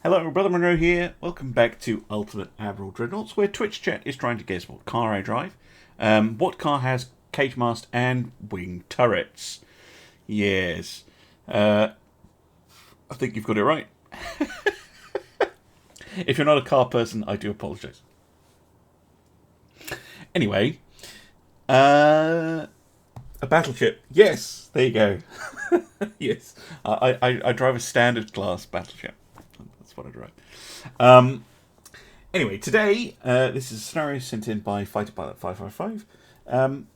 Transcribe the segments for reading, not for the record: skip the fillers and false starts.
Hello, Brother Monroe here. Welcome back to Ultimate Admiral Dreadnoughts, where Twitch chat is trying to guess what car I drive, what car has cage mast and wing turrets. Yes, I think you've got it right. If you're not a car person, I do apologise. Anyway, a battleship. Yes, there you go. Yes, I drive a standard class battleship. That's what I drive. Anyway, today, this is a scenario sent in by Fighter Pilot 555. And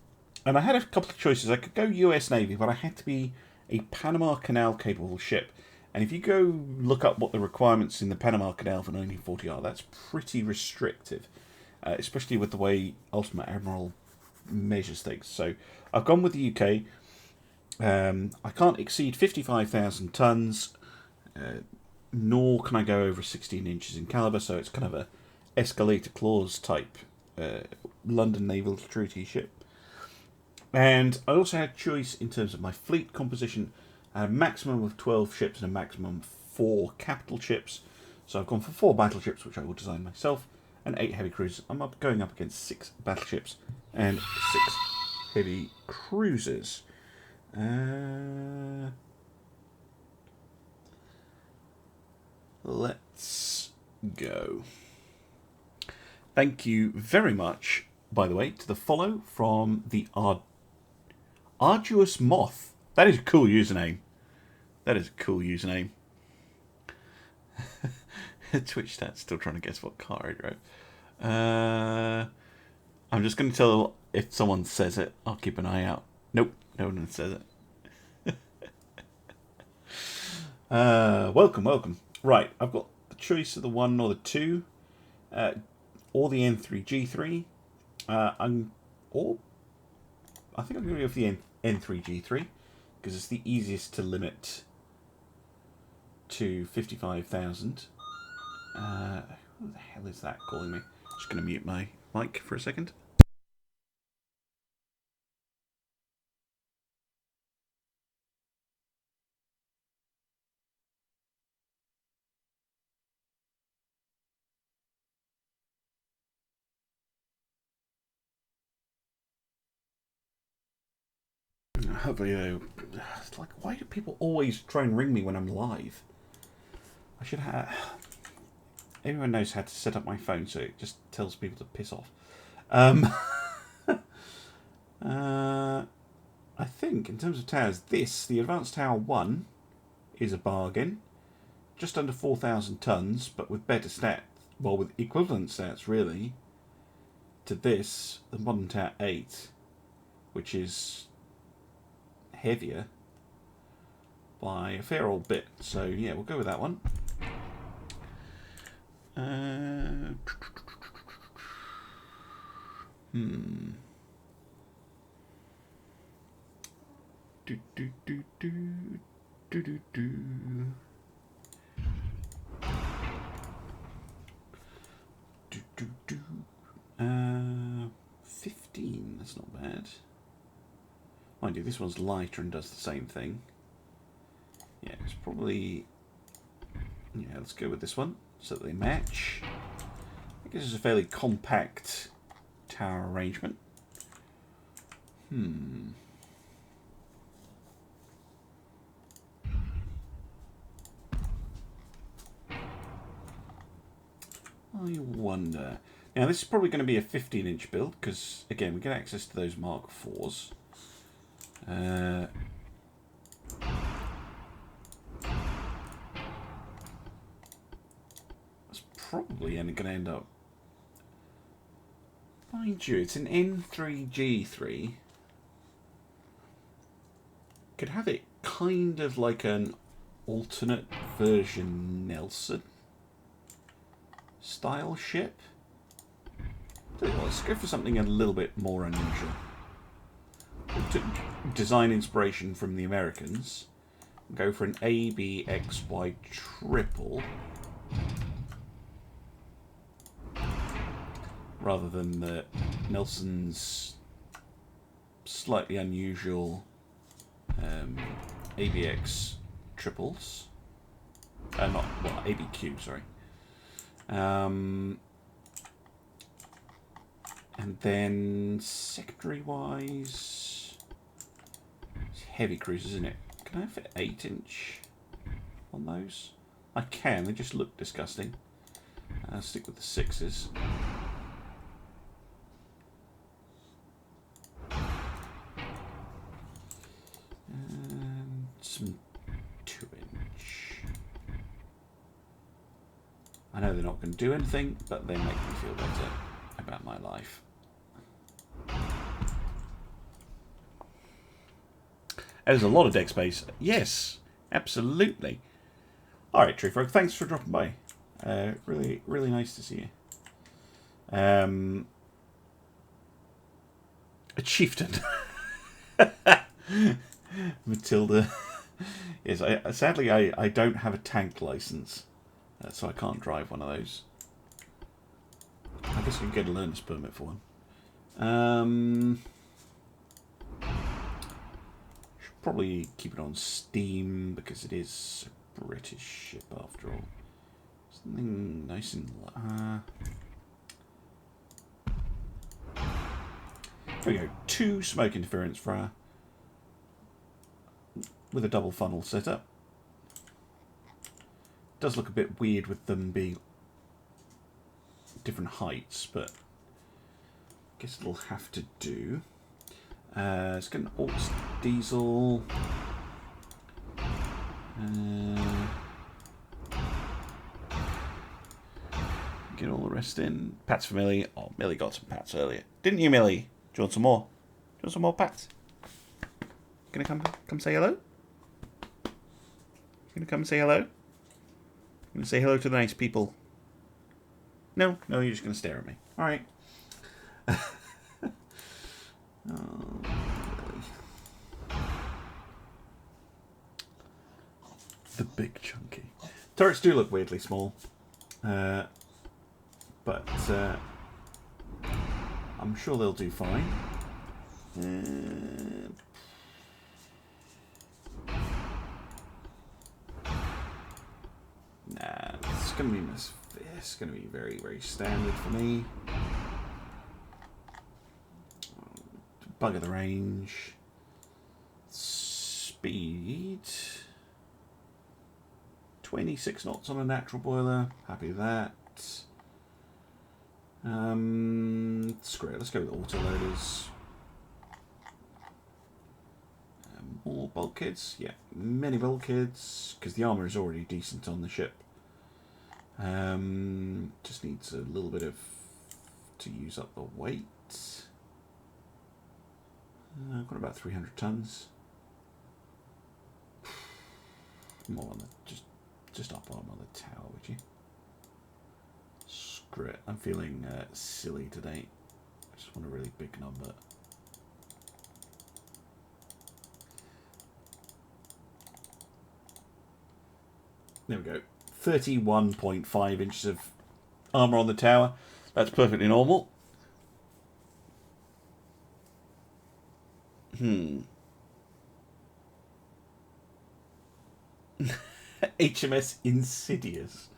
I had a couple of choices. I could go US Navy, but I had to be a Panama Canal capable ship. And if you go look up what the requirements in the Panama Canal for 1940 are, that's pretty restrictive. Especially with the way Ultimate Admiral measures things. So I've gone with the UK. I can't exceed 55,000 tons, nor can I go over 16 inches in calibre, so it's kind of a escalator clause type London Naval Treaty ship. And I also had choice in terms of my fleet composition. I had a maximum of 12 ships and a maximum of 4 capital ships. So I've gone for 4 battleships, which I will design myself, and 8 heavy cruisers. I'm going up against 6 battleships and 6 heavy cruisers. Let's go. Thank you very much, by the way, to the follow from the Arduous Moth. That is a cool username. That is a cool username. Twitch stats still trying to guess what car I drove. I'm just going to tell if someone says it. I'll keep an eye out. Nope, no one says it. Welcome. Right, I've got the choice of the 1 or the 2, or the N3G3. I think I'm going to go for the N3G3 because it's the easiest to limit to 55,000. Who the hell is that calling me? Just going to mute my mic for a second. Hopefully, it's like, why do people always try and ring me when I'm live? I should have. Everyone knows how to set up my phone, so it just tells people to piss off. I think in terms of towers, the Advanced Tower 1 is a bargain. Just under 4,000 tons, but with better stats, well, with equivalent stats really, to this, the Modern Tower 8, which is heavier by a fair old bit. So yeah, we'll go with that one. Uh, 15, that's not bad. Mind you, this one's lighter and does the same thing. Yeah, it's probably... Yeah, let's go with this one, so that they match. I guess it's a fairly compact tower arrangement. I wonder... Now, this is probably going to be a 15-inch build, because, again, we get access to those Mark IVs. It's probably going to end up... Mind you, it's an N3G3. Could have it kind of like an alternate version Nelson style ship. Let's go for something a little bit more unusual. We'll take design inspiration from the Americans. Go for an ABXY triple rather than the Nelson's slightly unusual ABX triples. Not, well, ABQ, sorry. And then secondary-wise, it's heavy cruisers, isn't it? Can I fit 8-inch on those? I can, they just look disgusting. I'll stick with the 6s. And some 2-inch. I know they're not going to do anything, but they make me feel better about my life. There's a lot of deck space. Yes, absolutely. Alright, Treefrog, thanks for dropping by. Really, really nice to see you. A chieftain. Matilda. Yes, sadly I don't have a tank license, so I can't drive one of those. I guess I can get a learner's permit for one. Should probably keep it on Steam because it is a British ship after all. Something nice and there we go. 2 smoke interference for our, with a double funnel setup. Does look a bit weird with them being different heights, but I guess it'll have to do. Let's get an Orcs diesel. Get all the rest in. Pats for Millie. Oh, Millie got some pats earlier. Didn't you, Millie? Do you want some more? Do you want some more pats? Gonna come say hello? Gonna come say hello? Gonna say hello to the nice people? No, you're just gonna stare at me. Alright. Oh, Millie. The big chunky. Turrets do look weirdly small. But I'm sure they'll do fine. Nah, it's gonna be very, very standard for me. Bugger the range. Speed. 26 knots on a natural boiler. Happy with that. Screw it. Let's go with autoloaders. More bulkheads. Yeah, many bulkheads because the armor is already decent on the ship. Just needs a little bit of to use up the weight. I've got about 300 tons. More on the just up on the tower, would you? Screw it. I'm feeling silly today. I just want a really big number. There we go. 31.5 inches of armour on the tower. That's perfectly normal. HMS Insidious.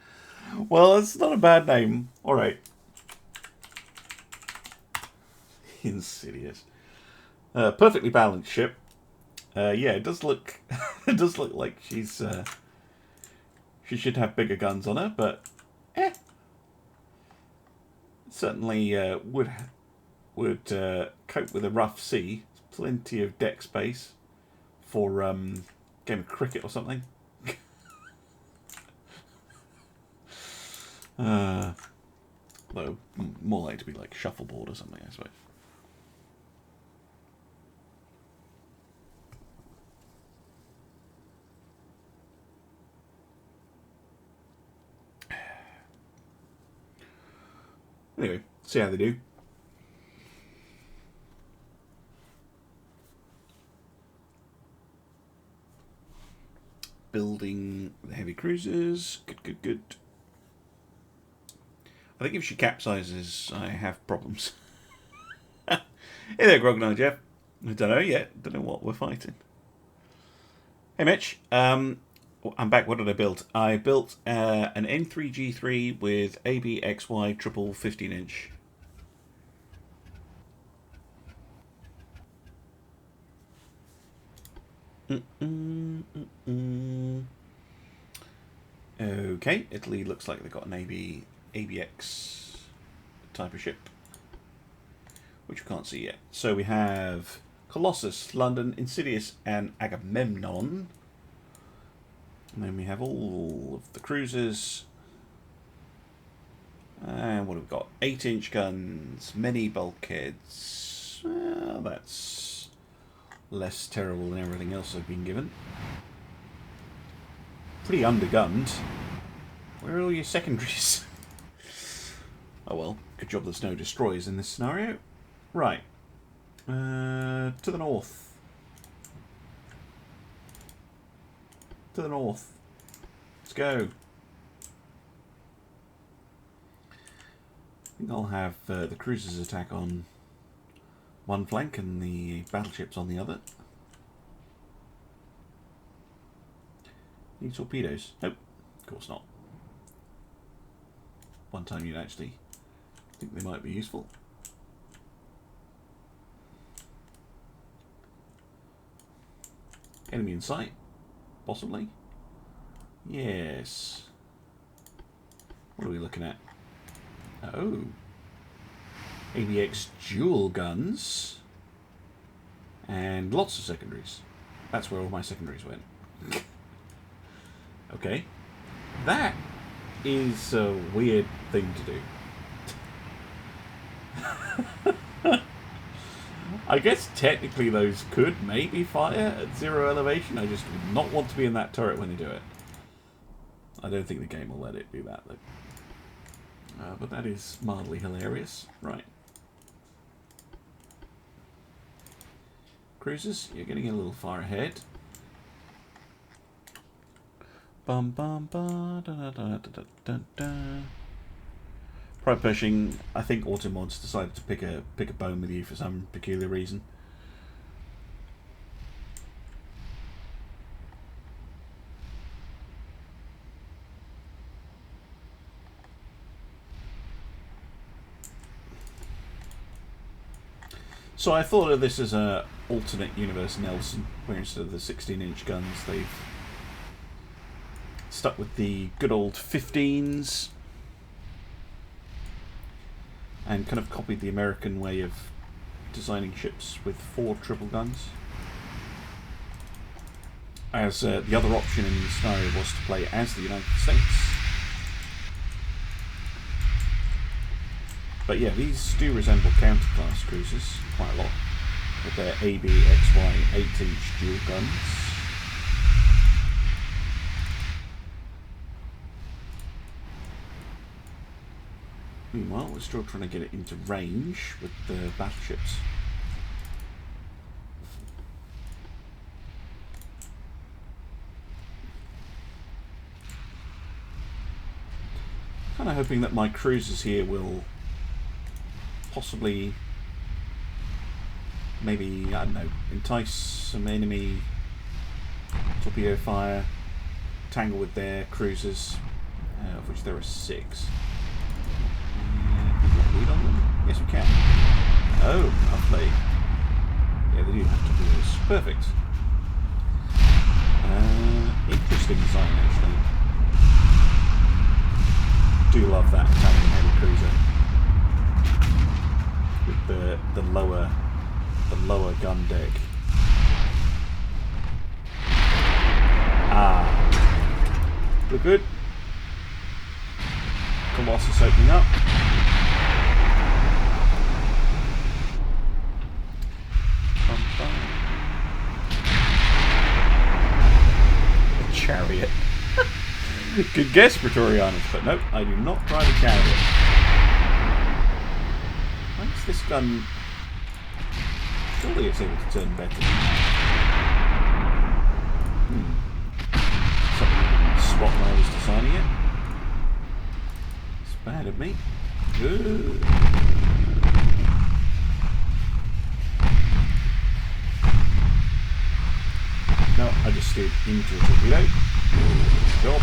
Well, it's not a bad name. Alright. Insidious. Perfectly balanced ship. Yeah, it does look it does look like she's she should have bigger guns on her, but certainly would cope with a rough sea. Plenty of deck space for game of cricket or something. Though more like to be like shuffleboard or something, I suppose. Anyway, see how they do. Building the heavy cruisers. Good. I think if she capsizes, I have problems. Hey there, Grognard Jeff. I don't know yet. Don't know what we're fighting. Hey, Mitch. I'm back. What did I build? I built an N3G3 with ABXY triple 15-inch. Okay, Italy looks like they've got an ABX type of ship, which we can't see yet. So we have Colossus, London, Insidious, and Agamemnon. And then we have all of the cruisers. And what have we got? 8-inch guns, many bulkheads. Well, that's less terrible than everything else I've been given. Pretty undergunned. Where are all your secondaries? Oh well, good job there's no destroyers in this scenario. Right. To the north. To the north. Let's go. I think I'll have the cruisers attack on one flank and the battleships on the other. Need torpedoes? Nope, of course not. One time you'd actually think they might be useful. Enemy in sight? Possibly. Yes. What are we looking at? Oh. ABX dual guns. And lots of secondaries. That's where all my secondaries went. Okay. That is a weird thing to do. I guess technically those could maybe fire at 0 elevation. I just would not want to be in that turret when they do it. I don't think the game will let it do that though. But that is mildly hilarious. Right. Cruisers, you're getting a little far ahead. Bum bum ba da da da da da da. Pride pushing. I think Automods decided to pick a bone with you for some peculiar reason. So I thought of this as a alternate universe Nelson, where instead of the 16-inch guns, they've stuck with the good old 15s and kind of copied the American way of designing ships with 4 triple guns. As the other option in the scenario was to play as the United States. But yeah, these do resemble counter-class cruisers quite a lot, with their ABXY 8-inch dual guns. Meanwhile, we're still trying to get it into range with the battleships. Kind of hoping that my cruisers here will possibly, maybe, I don't know, entice some enemy torpedo fire, tangle with their cruisers, of which there are 6. Lead on them? Yes, we can. Oh, lovely. Yeah, they do have to do this. Perfect. Interesting design, actually. Do love that Italian heavy cruiser with the lower gun deck. Ah, look good. Colossus opening up. Chariot. Good guess, Praetorianus, but nope, I do not drive a chariot. Why is this gun... Surely it's able to turn better than that. Something I didn't spot when I was designing it. It's bad of me. Good. No, I just steered into a torpedo. Good job.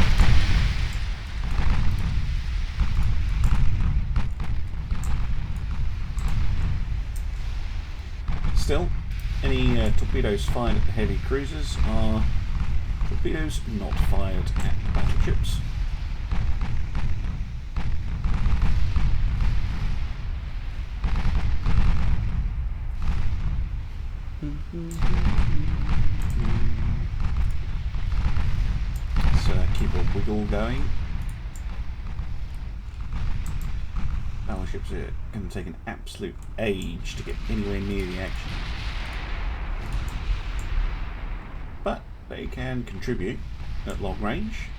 Still, any torpedoes fired at the heavy cruisers are torpedoes not fired at the battleships. Let's keep a wiggle going. Battleships are going to take an absolute age to get anywhere near the action. But they can contribute at long range.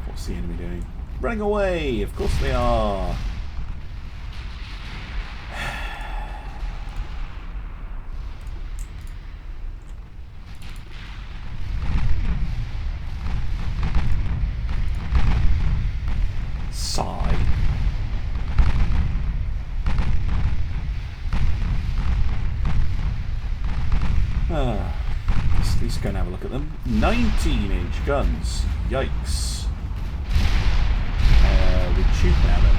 What's the enemy doing? Running away! Of course they are! Sigh. Let's at least go and have a look at them. 19-inch guns. Yikes. With tube powder.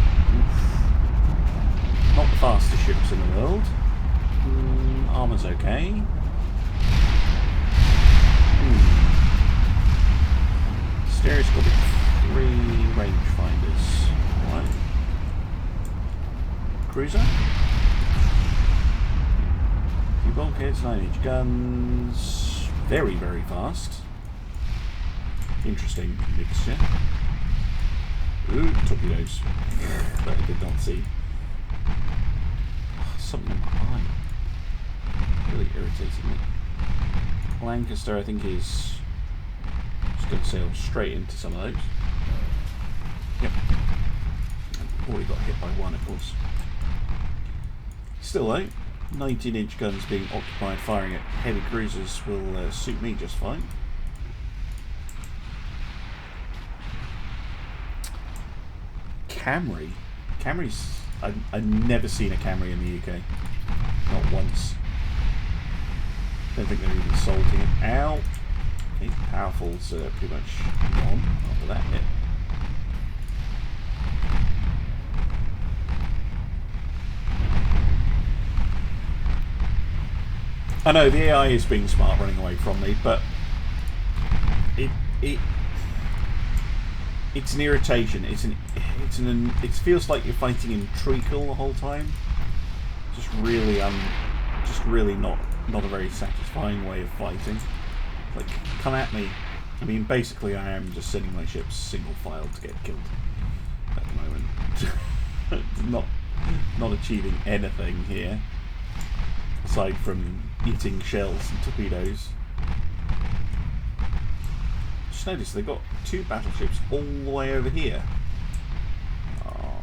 Not the fastest ships in the world. Armour's okay. Stereoscopic 3 rangefinders. Right. Cruiser. Few bulkheads, 9-inch guns. Very, very fast. Interesting mixture. Ooh, torpedoes. That I did not see. Oh, something in my eye. Really irritating me. Lancaster, I think, is just going to sail straight into some of those. Yep. Already got hit by one, of course. Still though, 19-inch guns being occupied firing at heavy cruisers will suit me just fine. Camry. Camry's... I've never seen a Camry in the UK. Not once. Don't think they're even salting it. Ow! Okay, powerful's pretty much gone after that hit. I know the AI is being smart running away from me, but it's an irritation. It feels like you're fighting in treacle the whole time. Just really not a very satisfying way of fighting. Like, come at me. I mean, basically, I am just sending my ships single file to get killed at the moment. not achieving anything here aside from eating shells and torpedoes. Just notice they've got 2 battleships all the way over here. Oh.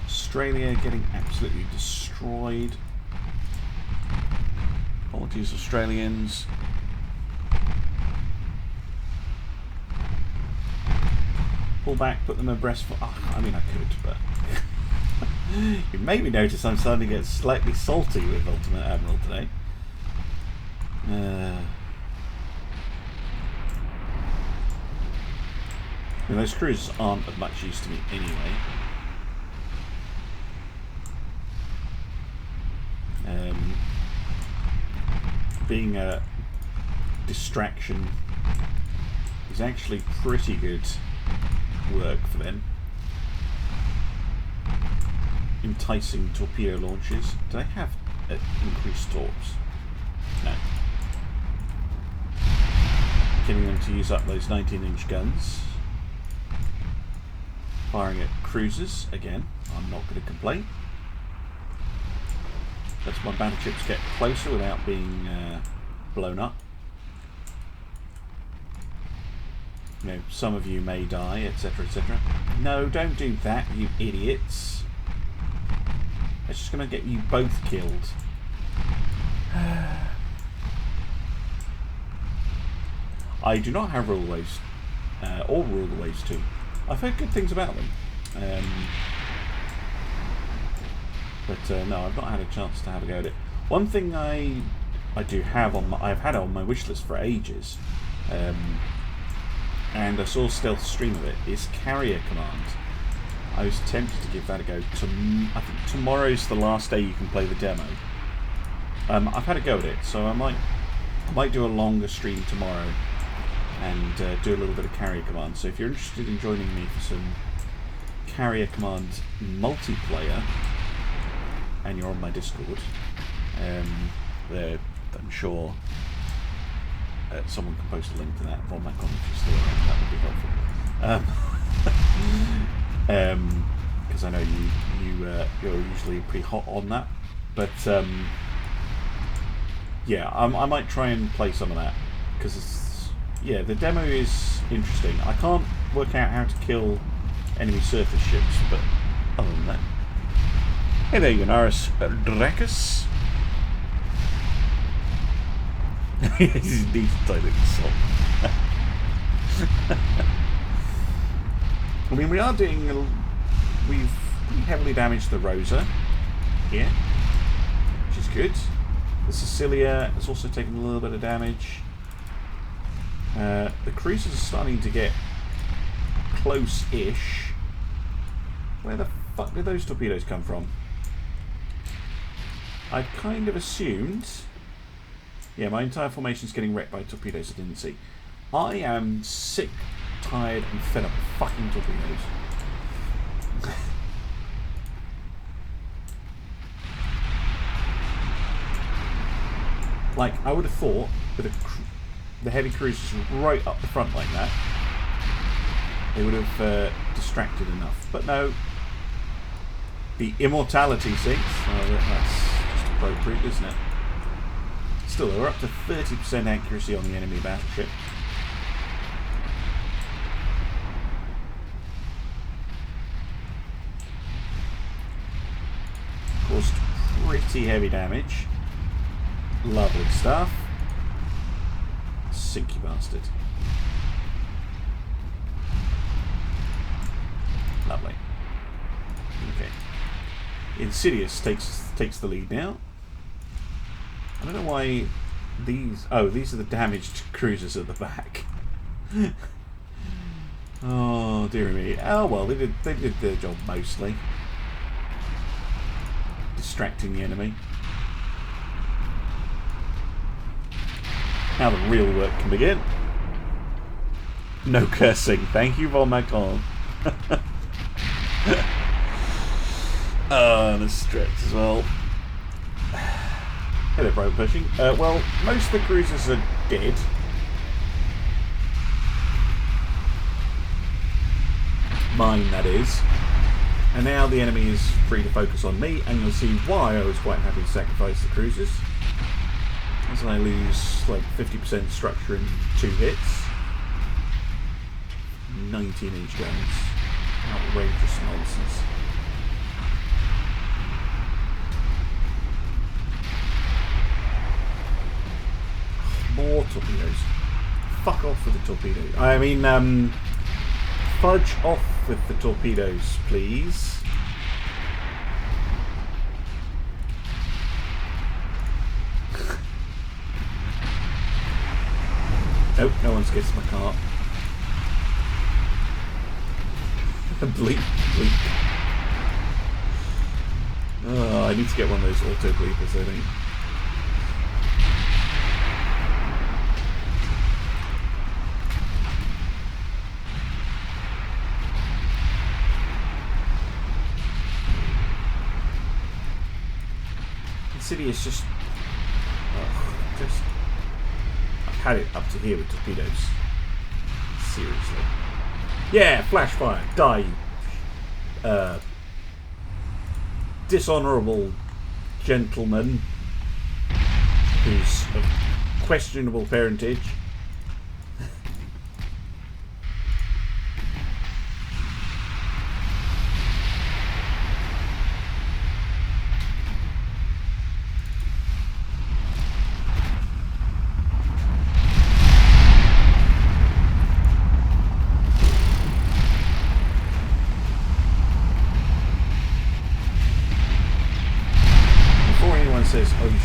Australia getting absolutely destroyed. Apologies, Australians. Pull back, put them abreast for... Oh, I mean, I could, but... You made me notice I'm starting to get slightly salty with Ultimate Admiral today. Those cruisers aren't of much use to me anyway. Being a distraction is actually pretty good work for them. Enticing torpedo launches. Do they have increased torps? No. Getting them to use up those 19-inch guns. Firing at cruisers. Again, I'm not going to complain. Lets my battleships get closer without being blown up. You know, some of you may die, etc., etc. No, don't do that, you idiots. It's just going to get you both killed. I do not have rule waves, or rule waves too. I've heard good things about them. But no, I've not had a chance to have a go at it. One thing I do have on I've had it on my wish list for ages, and I saw a stealth stream of it, is Carrier Command. I was tempted to give that a go. I think tomorrow's the last day you can play the demo. I've had a go at it, so I might do a longer stream tomorrow and do a little bit of Carrier Command. So if you're interested in joining me for some Carrier Command multiplayer, and you're on my Discord, I'm sure someone can post a link to that on my comment if you're still around. That would be helpful. Because I know you're usually pretty hot on that. But yeah, I might try and play some of that, because the demo is interesting. I can't work out how to kill enemy surface ships, but other than that. Hey there, Unaris Dracus. He's a decent tiny song. I mean, we heavily damaged the Rosa here, which is good. The Sicilia has also taken a little bit of damage. The cruisers are starting to get close-ish. Where the fuck did those torpedoes come from? I kind of assumed... Yeah, my entire formation's getting wrecked by torpedoes I didn't see. I am sick, tired, and fed up with fucking torpedoes. Like, I would have thought with the heavy cruisers right up the front like that, they would have distracted enough. But no. The immortality sinks. Oh, that's just appropriate, isn't it? Still, we're up to 30% accuracy on the enemy battleship. Caused pretty heavy damage. Lovely stuff. Sink, you bastard. Lovely. Okay. Insidious takes the lead now. I don't know why these... Oh, these are the damaged cruisers at the back. Oh, dear me. Oh, well, they did their job mostly. Distracting the enemy. Now the real work can begin. No cursing. Thank you, Von Macron. The stretch as well. Hello, bro, pushing. Well, most of the cruisers are dead. Mine, that is. And now the enemy is free to focus on me, and you'll see why I was quite happy to sacrifice the cruisers. As I lose like 50% structure in 2 hits. 19-inch guns. Outrageous nonsense. More torpedoes. Fuck off with the torpedoes. I mean, fudge off with the torpedoes, please. Nope, no one's guessed my car. Bleep, bleep. Oh, I need to get one of those auto bleepers, I think. City is just I've had it up to here with torpedoes. Seriously. Yeah, flash fire. Die, dishonourable gentleman who's of questionable parentage.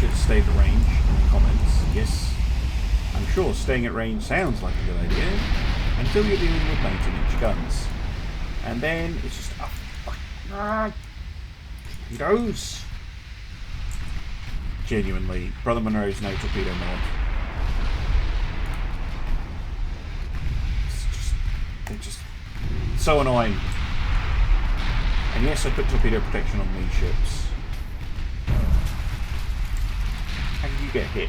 should stay at range in the comments. Yes, I'm sure staying at range sounds like a good idea until you're dealing with 19-inch guns. And then it's just torpedoes. Genuinely, Brother Monroe's no torpedo mod. They're just so annoying. And yes, I put torpedo protection on these ships. How did you get hit?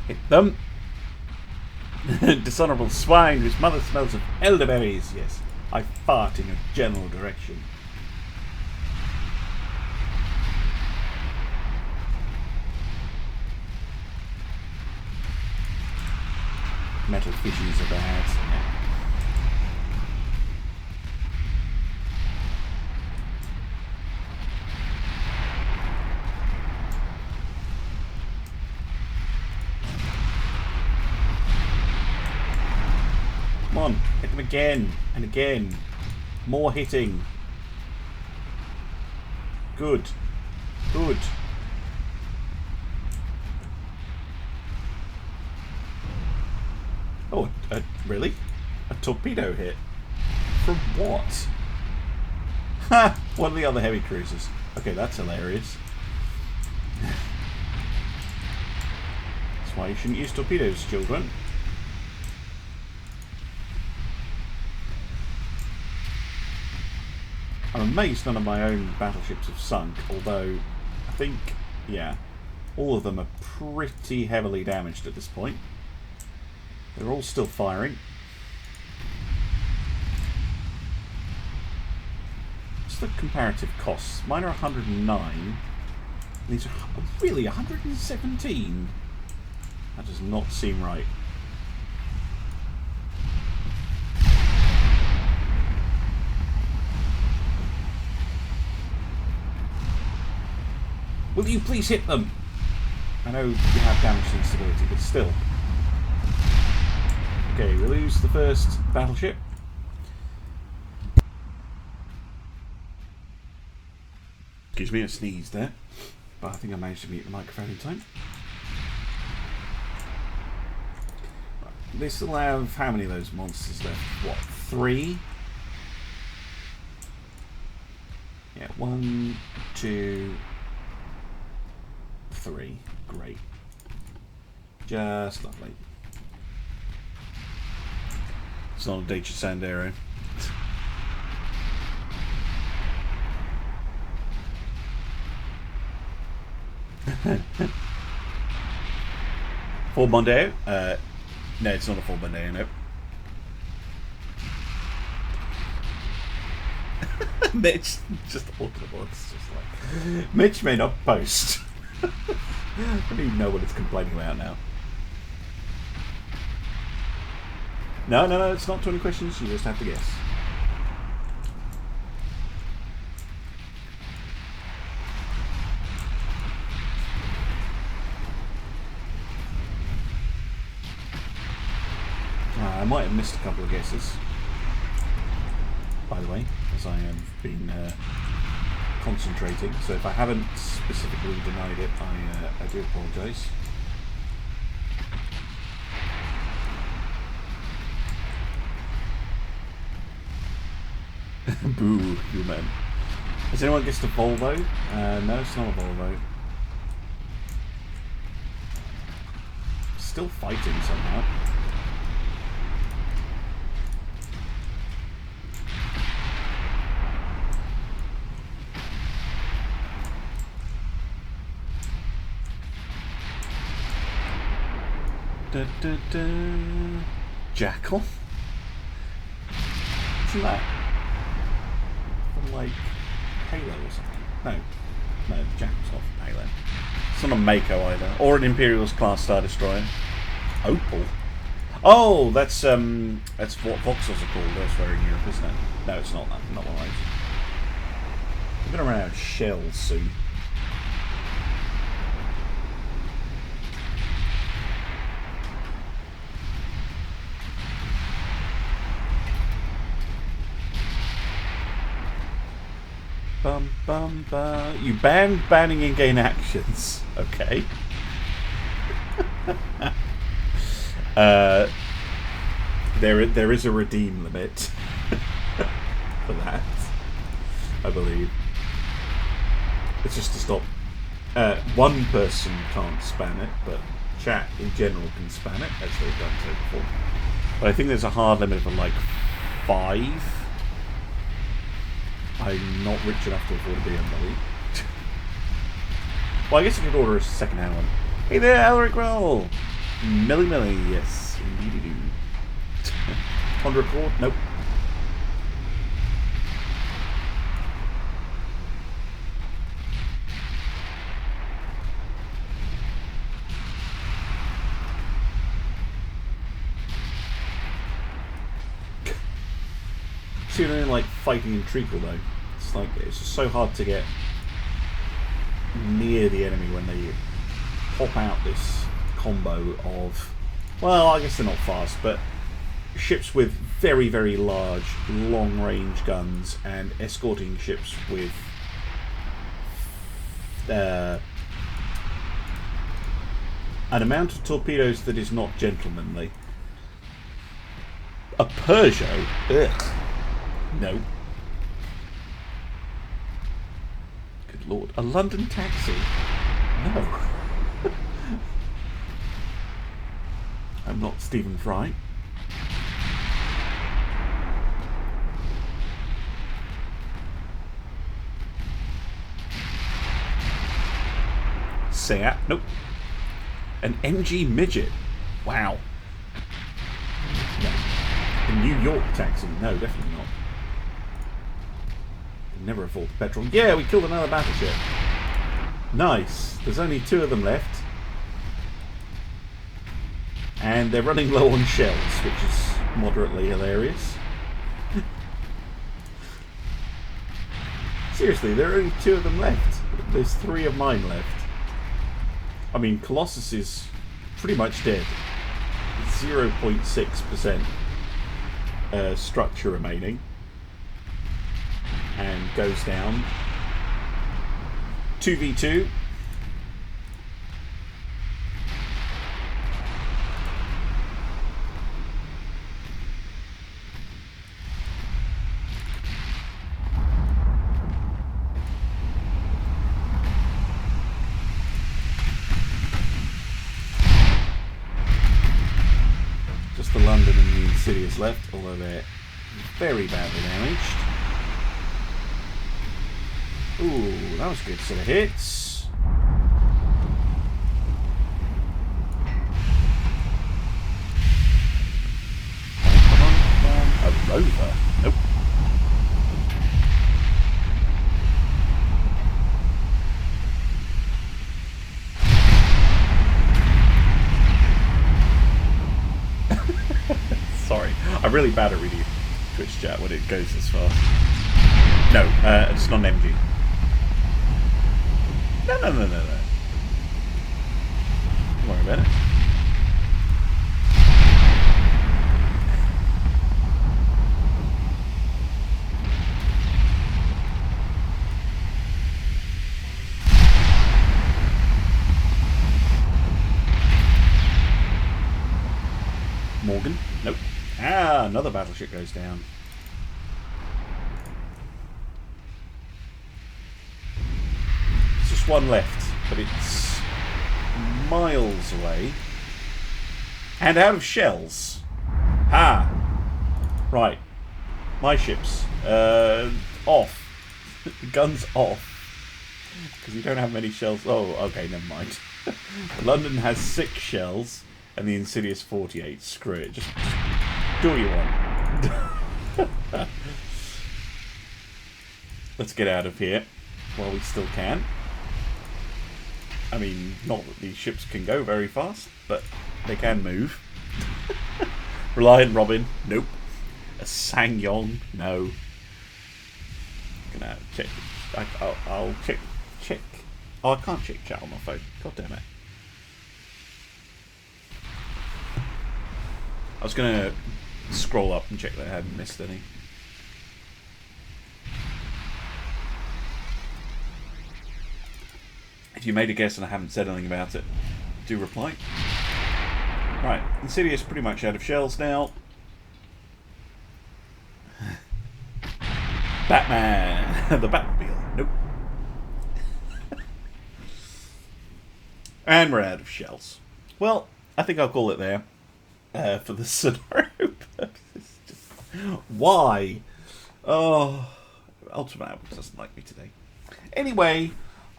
Hit them. Dishonourable swine whose mother smells of elderberries. Yes, I fart in your general direction. Metal fishies are bad. Yeah. Come on, hit them again and again. More hitting. Good. Good. Oh, really? A torpedo hit? From what? Ha! One of the other heavy cruisers. Okay, that's hilarious. That's why you shouldn't use torpedoes, children. I'm amazed none of my own battleships have sunk, although I think, yeah, all of them are pretty heavily damaged at this point. They're all still firing. What's the comparative costs? Mine are 109. These are really 117. That does not seem right. Will you please hit them? I know you have damage sensitivity, but still. Okay, we lose the first battleship. Excuse me, I sneezed there. But I think I managed to mute the microphone in time. Right. They still have how many of those monsters left? What, 3? Yeah, 1, 2, 3. Great. Just lovely. It's not a Dacia Sandero. Ford Mondeo? No, it's not a Ford Mondeo, no. Mitch, just audible. It's just like Mitch may not post. I don't even know what it's complaining about now. No, it's not 20 questions, you just have to guess. I might have missed a couple of guesses, by the way, as I have been concentrating, so if I haven't specifically denied it, I do apologise. Boo, you men. Has anyone guessed a Volvo? No, it's not a Volvo. Still fighting somehow. Da, da, da. Jackal? Isn't that from like Halo or something? No, Jackal's not from Halo. It's not a Mako either, or an Imperial's class Star Destroyer. Opal. Oh, that's what Voxels are called elsewhere in Europe, isn't it? No, it's not that. Not one of those. We're gonna run out of shells soon. Bum bum bum. You banned banning in-game actions. Okay. There is a redeem limit for that, I believe. It's just to stop. One person can't spam it, but chat in general can spam it, as they've done so before. But I think there's a hard limit of like 5. I'm not rich enough to afford a BMW. Well, I guess I could order a second-hand one. Hey there, Alerik Rahl! Millie, yes, indeed you do. Honda Accord? Nope. See what I mean, like fighting in treacle though. It's just so hard to get near the enemy when they pop out this combo of, well, I guess they're not fast, but ships with very, very large, long-range guns and escorting ships with an amount of torpedoes that is not gentlemanly. A Peugeot? Ugh. No. Good lord. A London taxi? No. I'm not Stephen Fry. Seat? Nope. An MG midget? Wow. No. A New York taxi? No, definitely not. Never afford the petrol. Yeah, we killed another battleship. Nice. There's only 2 of them left. And they're running low on shells, which is moderately hilarious. Seriously, there are only 2 of them left. There's 3 of mine left. I mean, Colossus is pretty much dead. 0.6% structure remaining. And goes down. 2v2. Just the London and the Insidious left, although they're very badly damaged. Ooh, that was a good set of hits. A rover? Nope. Sorry, I'm really bad at reading Twitch chat when it goes this fast. No, it's not an MG. No. Don't worry about it. Morgan? Nope. Ah, another battleship goes down. One left, but it's miles away and out of shells. Ah, right. My ship's off. Guns off because you don't have many shells. Oh, okay, never mind. London has 6 shells and the Insidious 48. Screw it. Just do what you want. Let's get out of here while we still can. I mean, not that these ships can go very fast, but they can move. Reliant Robin, nope. A Sangyong, no. Gonna check. I'll check. Oh, I can't check chat on my phone. God damn it. I was gonna scroll up and check that I hadn't missed any. If you made a guess and I haven't said anything about it, do reply. Right, Insidious pretty much out of shells now. Batman! The Batmobile. Nope. And we're out of shells. Well, I think I'll call it there for the scenario purposes. Why? Oh, Ultimate Admiral doesn't like me today. Anyway,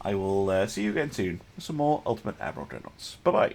I will see you again soon for some more Ultimate Admiral Dreadnoughts. Bye-bye.